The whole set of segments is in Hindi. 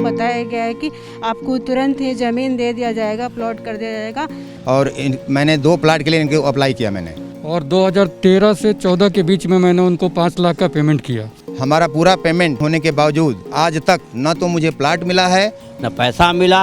बताया गया है कि आपको तुरंत ही ज़मीन दे दिया जाएगा, प्लॉट कर दिया जाएगा। और मैंने 2 प्लाट के लिए इनको अप्लाई किया मैंने। और 2013 से 14 के बीच में मैंने उनको 5 लाख का पेमेंट किया। हमारा पूरा पेमेंट होने के बावजूद आज तक न तो मुझे प्लाट मिला है न पैसा मिला।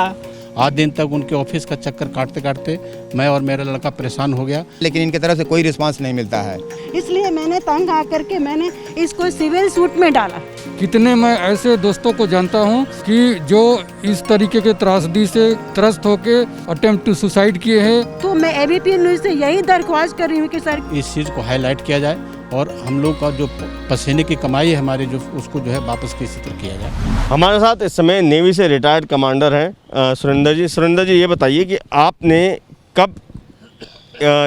आज दिन तक उनके ऑफिस का चक्कर काटते काटते मैं और मेरा लड़का परेशान हो गया, लेकिन इनकी तरफ से कोई रिस्पांस नहीं मिलता है। इसलिए मैंने तंग आकर के मैंने इसको सिविल सूट में डाला। कितने मैं ऐसे दोस्तों को जानता हूं कि जो इस तरीके के त्रासदी से त्रस्त होके अटेम्प्ट टू सुसाइड किए हैं। तो मैं एबीपी न्यूज़ से यही दरख्वास्त कर रही हूँ कि सर इस चीज़ को हाईलाइट किया जाए और हम लोग का जो पसीने की कमाई है हमारी, जो उसको जो है वापस किसी तरह किया जाए। हमारे साथ इस समय नेवी से रिटायर्ड कमांडर हैं सुरेंद्र जी। सुरेंद्र जी, ये बताइए कि आपने कब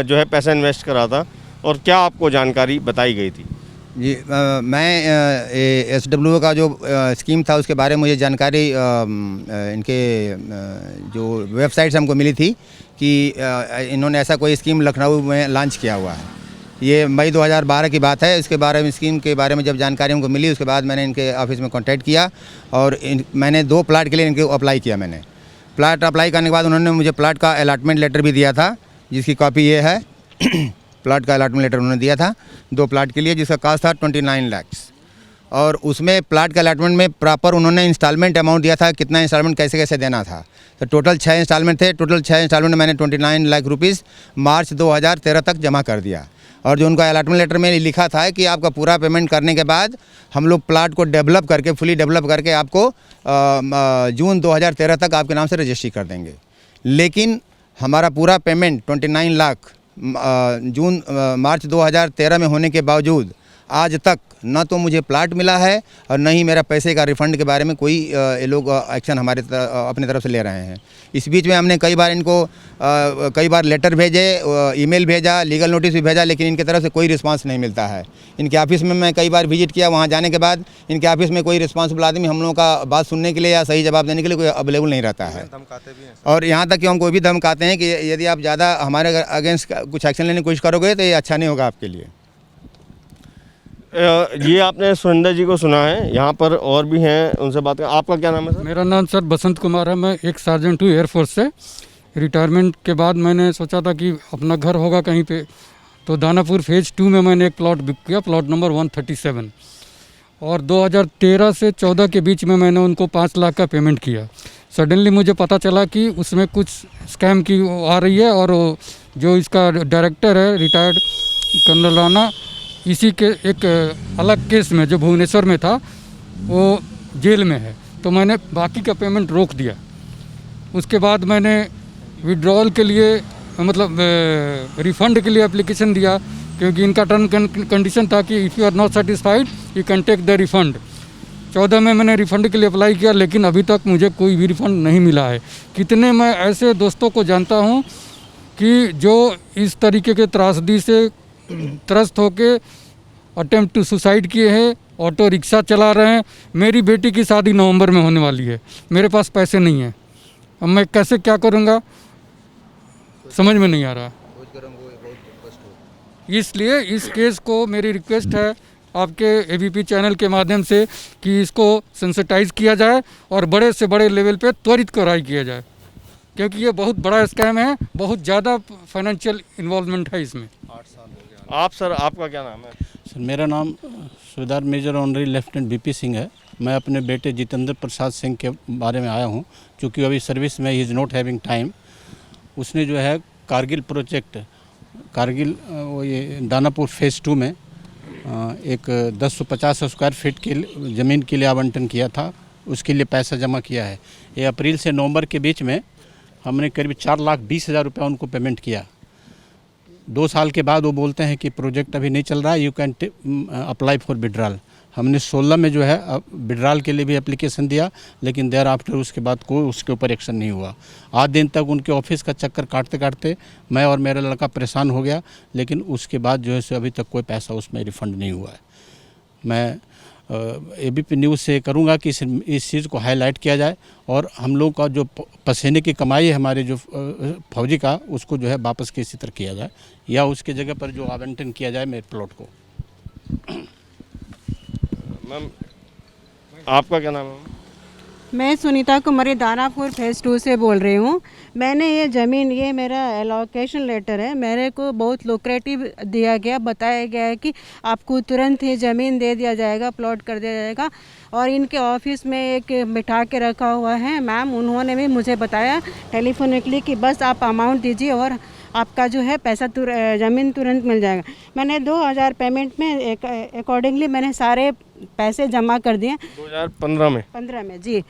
जो है पैसा इन्वेस्ट करा था और क्या आपको जानकारी बताई गई थी? जी मैं SWO का जो स्कीम था उसके बारे में मुझे जानकारी इनके जो वेबसाइट से हमको मिली थी कि इन्होंने ऐसा कोई स्कीम लखनऊ में लॉन्च किया हुआ है। ये मई 2012 की बात है। इसके बारे में, स्कीम के बारे में जब जानकारी हमको मिली उसके बाद मैंने इनके ऑफिस में कांटेक्ट किया और मैंने 2 प्लाट के लिए इनको अप्लाई किया। मैंने प्लाट अप्लाई करने के बाद उन्होंने मुझे प्लाट का अलॉटमेंट लेटर भी दिया था, जिसकी कॉपी ये है। प्लाट का अलॉटमेंट लेटर उन्होंने दिया था 2 प्लाट के लिए, जिसका कास्ट था 29 लाख। और उसमें प्लाट के अलॉटमेंट में प्रॉपर उन्होंने इंस्टॉलमेंट अमाउंट दिया था, कितना इंस्टॉलमेंट कैसे कैसे देना था। तो टोटल 6 इंस्टॉलमेंट थे। टोटल 6 इंस्टॉलमेंट मैंने 29 लाख रुपीज़ मार्च 2013 तक जमा कर दिया। और जो उनका अलॉटमेंट लेटर में लिखा था कि आपका पूरा पेमेंट करने के बाद हम लोग प्लाट को डेवलप करके, फुली डेवलप करके आपको जून 2013 तक आपके नाम से रजिस्ट्री कर देंगे। लेकिन हमारा पूरा पेमेंट 29 लाख मार्च 2013 में होने के बावजूद आज तक न तो मुझे प्लाट मिला है और न ही मेरा पैसे का रिफ़ंड के बारे में कोई ये लोग एक्शन अपने तरफ से ले रहे हैं। इस बीच में हमने कई बार इनको कई बार लेटर भेजे, ईमेल भेजा, लीगल नोटिस भी भेजा, लेकिन इनकी तरफ से कोई रिस्पांस नहीं मिलता है। इनके ऑफिस में मैं कई बार विजिट किया, वहाँ जाने के बाद इनके ऑफिस में कोई रिस्पांसिबल आदमी हम लोगों का बात सुनने के लिए या सही जवाब देने के लिए कोई अवेलेबल नहीं रहता है। और यहाँ तक कि हमको भी धमकाते हैं कि यदि आप ज़्यादा हमारे अगेंस्ट कुछ एक्शन लेने की कोशिश करोगे तो ये अच्छा नहीं होगा आपके लिए। ये आपने सुरेंद्र जी को सुना है, यहाँ पर और भी हैं, उनसे बात करें। आपका क्या नाम है सर? मेरा नाम सर बसंत कुमार है। मैं एक सार्जेंट हूँ एयरफोर्स से। रिटायरमेंट के बाद मैंने सोचा था कि अपना घर होगा कहीं पे, तो दानापुर फेज़ 2 में मैंने एक प्लॉट बुक किया, प्लॉट नंबर 137। और 2013 से 14 के बीच में मैंने उनको 5 लाख का पेमेंट किया। सडनली मुझे पता चला कि उसमें कुछ स्कैम की आ रही है और जो इसका डायरेक्टर है रिटायर्ड कर्नल राणा, इसी के एक अलग केस में जो भुवनेश्वर में था वो जेल में है। तो मैंने बाकी का पेमेंट रोक दिया। उसके बाद मैंने विड्रॉल के लिए, मतलब रिफ़ंड के लिए एप्लीकेशन दिया, क्योंकि इनका टर्म कंडीशन था कि if you are not satisfied you can take the refund. 14 में मैंने रिफ़ंड के लिए अप्लाई किया, लेकिन अभी तक मुझे कोई भी रिफ़ंड नहीं मिला है। कितने मैं ऐसे दोस्तों को जानता हूँ कि जो इस तरीके के त्रासदी से त्रस्त होके अटेम्प्ट टू सुसाइड किए हैं, ऑटो रिक्शा चला रहे हैं। मेरी बेटी की शादी नवंबर में होने वाली है, मेरे पास पैसे नहीं हैं। अब मैं कैसे क्या करूँगा समझ में नहीं आ रहा। इसलिए इस केस को मेरी रिक्वेस्ट है आपके एबीपी चैनल के माध्यम से कि इसको सेंसिटाइज किया जाए और बड़े से बड़े लेवल पे त्वरित कार्रवाई किया जाए, क्योंकि ये बहुत बड़ा स्कैम है, बहुत ज़्यादा फाइनेंशियल इन्वॉल्वमेंट है इसमें। आप सर, आपका क्या नाम है? सर, मेरा नाम Subedar major honorary lieutenant BP Singh है। मैं अपने बेटे जितेंद्र प्रसाद सिंह के बारे में आया हूँ, क्योंकि अभी सर्विस में he is not having time. उसने जो है कारगिल प्रोजेक्ट, कारगिल वो ये दानापुर फेज़ 2 में एक 1050 स्क्वायर फीट की ज़मीन के लिए आवंटन किया था, उसके लिए पैसा जमा किया है। ये अप्रैल से नवंबर के बीच में हमने करीब 4,20,000 रुपया उनको पेमेंट किया। 2 साल के बाद वो बोलते हैं कि प्रोजेक्ट अभी नहीं चल रहा है, you can apply for withdrawal. हमने 16 में जो है विड्रॉल के लिए भी एप्लीकेशन दिया, लेकिन देर आफ्टर उसके बाद कोई उसके ऊपर एक्शन नहीं हुआ। आज दिन तक उनके ऑफिस का चक्कर काटते काटते मैं और मेरा लड़का परेशान हो गया, लेकिन उसके बाद जो है सो अभी तक कोई पैसा उसमें रिफ़ंड नहीं हुआ है। मैं ABP न्यूज़ से करूँगा कि इस चीज़ को हाईलाइट किया जाए और हम लोग का जो पसीने की कमाई है हमारे जो फौजी का, उसको जो है वापस किसी तरह किया जाए, या उसके जगह पर जो आवंटन किया जाए मेरे प्लॉट को। मैम, आपका क्या नाम है? मैं सुनीता कुमारी दानापुर फेज़ 2 से बोल रही हूँ। मैंने ये ज़मीन, ये मेरा एलोकेशन लेटर है, मेरे को बहुत लुक्रेटिव दिया गया, बताया गया है कि आपको तुरंत ही ज़मीन दे दिया जाएगा, प्लॉट कर दिया जाएगा। और इनके ऑफिस में एक बिठा के रखा हुआ है मैम, उन्होंने भी मुझे बताया टेलीफोनिकली कि बस आप अमाउंट दीजिए और आपका जो है पैसा ज़मीन तुरंत मिल जाएगा। मैंने 2000 पेमेंट में अकॉर्डिंगली मैंने सारे पैसे जमा कर दिए 2015 में। 15 में जी।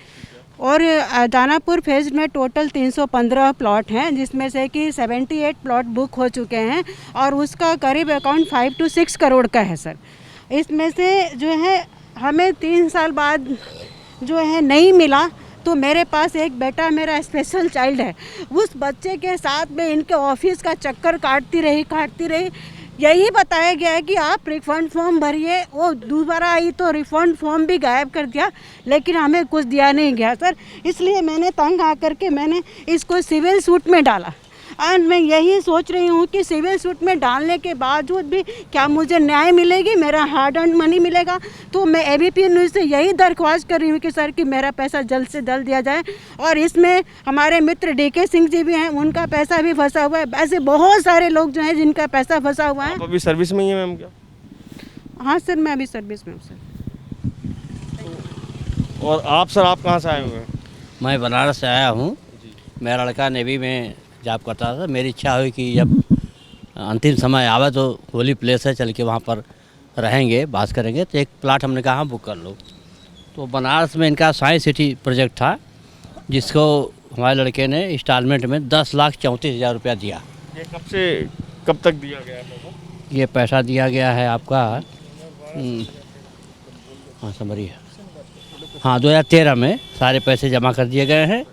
और दानापुर फेज में टोटल 315 प्लॉट हैं, जिसमें से कि 78 प्लॉट बुक हो चुके हैं और उसका करीब अकाउंट 5 to 6 करोड़ का है सर। इसमें से जो है हमें 3 साल बाद जो है नहीं मिला, तो मेरे पास एक बेटा मेरा स्पेशल चाइल्ड है, उस बच्चे के साथ में इनके ऑफिस का चक्कर काटती रही। यही बताया गया है कि आप रिफ़ंड फॉर्म भरिए। वो दोबारा आई तो रिफ़ंड फॉर्म भी गायब कर दिया, लेकिन हमें कुछ दिया नहीं गया सर। इसलिए मैंने तंग आकर के मैंने इसको सिविल सूट में डाला। और मैं यही सोच रही हूँ कि सिविल सूट में डालने के बावजूद भी क्या मुझे न्याय मिलेगी, मेरा हार्ड अर्न मनी मिलेगा। तो मैं एबीपी न्यूज़ से यही दरख्वास्त कर रही हूँ कि सर कि मेरा पैसा जल्द से जल्द दिया जाए। और इसमें हमारे मित्र डीके सिंह जी भी हैं, उनका पैसा भी फंसा हुआ है। ऐसे बहुत सारे लोग जो हैं जिनका पैसा फंसा हुआ है। आप अभी सर्विस में ही हैं मैम क्या? हाँ सर, मैं अभी सर्विस में हूँ सर। और आप सर, आप कहाँ से आए हुए हैं? मैं बनारस से आया हूँ। मेरा लड़का नेवी में जॉब करता था। मेरी इच्छा हुई कि जब अंतिम समय आवे तो होली प्लेस है, चल के वहाँ पर रहेंगे, बात करेंगे। तो एक प्लाट हमने कहा बुक कर लो। तो बनारस में इनका साइंस सिटी प्रोजेक्ट था, जिसको हमारे लड़के ने इंस्टॉलमेंट में 10,34,000 रुपया दिया। ये कब से कब तक दिया गया है? ये पैसा दिया गया है आपका हाँ समझिए, हाँ 2013 में सारे पैसे जमा कर दिए गए हैं।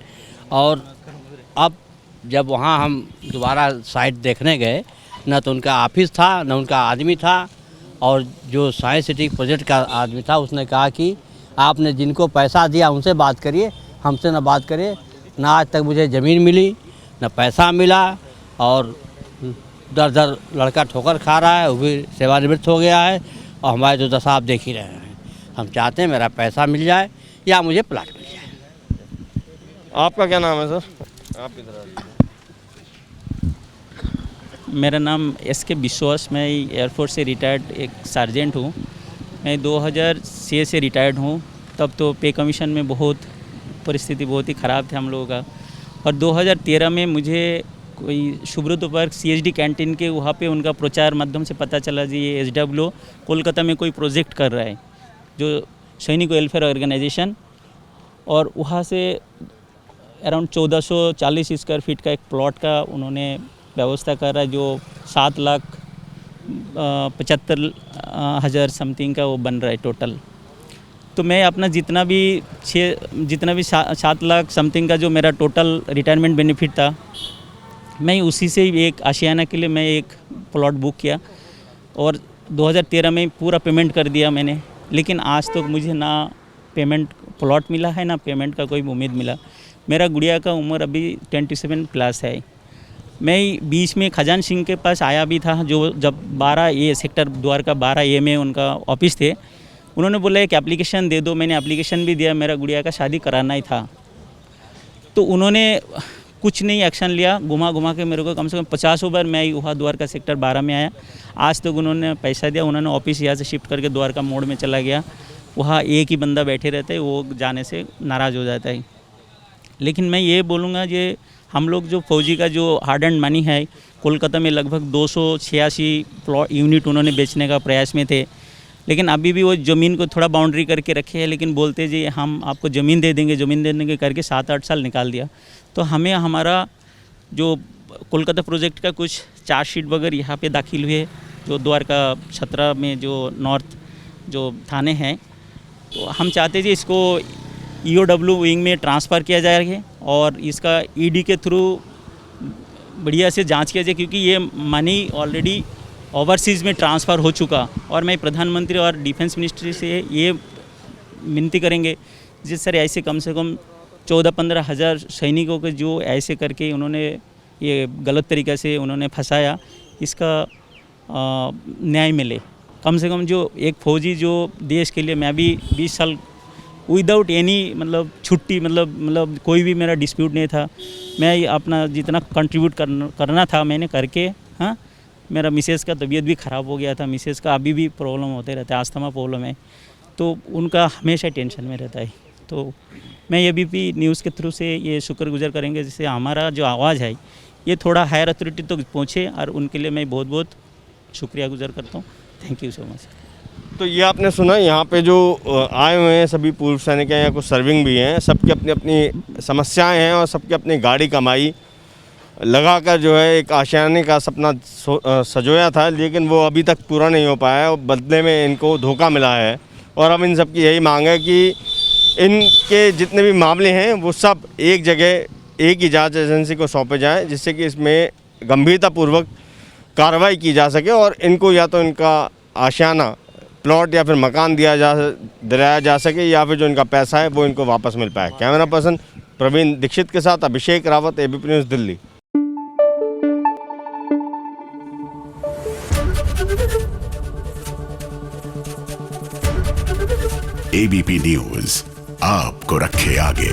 और अब जब वहाँ हम दोबारा साइट देखने गए, ना तो उनका ऑफिस था, ना उनका आदमी था। और जो साइंस सिटी प्रोजेक्ट का आदमी था, उसने कहा कि आपने जिनको पैसा दिया उनसे बात करिए, हमसे ना बात करिए। ना आज तक मुझे ज़मीन मिली, ना पैसा मिला। और दर दर लड़का ठोकर खा रहा है, वो भी सेवानिवृत्त हो गया है। और हमारे जो दशा आप देख ही रहे हैं। हम चाहते हैं मेरा पैसा मिल जाए या मुझे प्लाट मिल जाए। आपका क्या नाम है सर? आप किधर आए? मेरा नाम एस.के. विश्वास, मैं एयरफोर्स से रिटायर्ड एक सार्जेंट हूँ। मैं 2006 से रिटायर्ड हूँ। तब तो पे कमीशन में परिस्थिति बहुत ही ख़राब थी हम लोगों का। और 2013 में मुझे कोई सुब्रत पार्क CHD कैंटीन के वहाँ पे उनका प्रचार माध्यम से पता चला जी ये SWO कोलकाता में कोई प्रोजेक्ट कर रहा है, जो सैनिक वेलफेयर ऑर्गेनाइजेशन। और वहाँ से अराउंड 1440 स्क्वायर फीट का एक प्लॉट का उन्होंने व्यवस्था कर रहा है, जो 7,75,000 समथिंग का वो बन रहा है टोटल। तो मैं अपना जितना भी 7 लाख समथिंग का जो मेरा टोटल रिटायरमेंट बेनिफिट था, मैं उसी से एक आशियाना के लिए मैं एक प्लॉट बुक किया और 2013 में पूरा पेमेंट कर दिया मैंने। लेकिन आज तक तो मुझे ना पेमेंट प्लॉट मिला है, ना पेमेंट का कोई उम्मीद मिला। मेरा गुड़िया का उम्र अभी 27 प्लस है। मैं बीच में खजान सिंह के पास आया भी था, जो जब 12A सेक्टर द्वारका 12A में उनका ऑफिस थे। उन्होंने बोला एक एप्लीकेशन दे दो। मैंने एप्लीकेशन भी दिया, मेरा गुड़िया का शादी कराना ही था। तो उन्होंने कुछ नहीं एक्शन लिया, घुमा के मेरे को कम से कम 50 बार मैं वहाँ द्वारका सेक्टर 12 में आया। आज तक उन्होंने पैसा दिया। उन्होंने ऑफिस यहाँ से शिफ्ट करके द्वारका मोड़ में चला गया। वहाँ एक ही बंदा बैठे रहते हैं, वो जाने से नाराज़ हो जाता है। लेकिन मैं ये बोलूँगा ये हम लोग जो फौजी का जो हार्ड एंड मनी है, कोलकाता में लगभग 286 प्लॉट यूनिट उन्होंने बेचने का प्रयास में थे। लेकिन अभी भी वो ज़मीन को थोड़ा बाउंड्री करके रखे हैं, लेकिन बोलते जी हम आपको ज़मीन दे देंगे करके 7-8 साल निकाल दिया। तो हमें हमारा जो कोलकाता प्रोजेक्ट का कुछ चार्जशीट वगैरह यहाँ पे दाखिल हुए, जो द्वारका 17 में जो नॉर्थ जो थाने हैं, तो हम चाहते जी इसको EOW विंग में ट्रांसफ़र किया जाए और इसका ED के थ्रू बढ़िया से जांच किया जाए, क्योंकि ये मनी ऑलरेडी ओवरसीज़ में ट्रांसफ़र हो चुका। और मैं प्रधानमंत्री और डिफेंस मिनिस्ट्री से ये विनती करेंगे जिस सर ऐसे कम से कम 14-15 हज़ार सैनिकों को जो ऐसे करके उन्होंने ये गलत तरीक़े से उन्होंने फंसाया, इसका न्याय मिले। कम से कम जो एक फ़ौजी जो देश के लिए, मैं भी 20 साल विदाउट एनी मतलब छुट्टी, मतलब कोई भी मेरा डिस्प्यूट नहीं था। मैं अपना जितना कंट्रीब्यूट करना था मैंने करके। हाँ, मेरा मिसेस का तबीयत भी ख़राब हो गया था, मिसेस का अभी भी प्रॉब्लम होते रहता है, अस्थमा प्रॉब्लम है, तो उनका हमेशा टेंशन में रहता है। तो मैं एबीपी न्यूज़ के थ्रू से ये शुक्रगुजार करेंगे, जिससे हमारा जो आवाज़ है ये थोड़ा हायर अथॉरिटी तक पहुँचे, और उनके लिए मैं बहुत बहुत शुक्रिया गुजार करता हूँ। Thank you so much. तो ये आपने सुना, यहाँ पे जो आए हुए हैं सभी पूर्व सैनिक हैं या कुछ सर्विंग भी हैं, सबकी अपनी अपनी समस्याएं हैं और सबकी अपनी गाड़ी कमाई लगाकर जो है एक आशियाने का सपना सजोया था, लेकिन वो अभी तक पूरा नहीं हो पाया है और बदले में इनको धोखा मिला है। और अब इन सबकी यही मांग है कि इनके जितने भी मामले हैं वो सब एक जगह एक ही जांच एजेंसी को सौंपे जाएं, जिससे कि इसमें गंभीरतापूर्वक कार्रवाई की जा सके और इनको या तो इनका आशियाना प्लॉट या फिर मकान दिलाया जा सके, या फिर जो इनका पैसा है वो इनको वापस मिल पाए। कैमरा पर्सन प्रवीण दीक्षित के साथ Abhishek Rawat, ABP news, Delhi. ABP news आपको रखे आगे।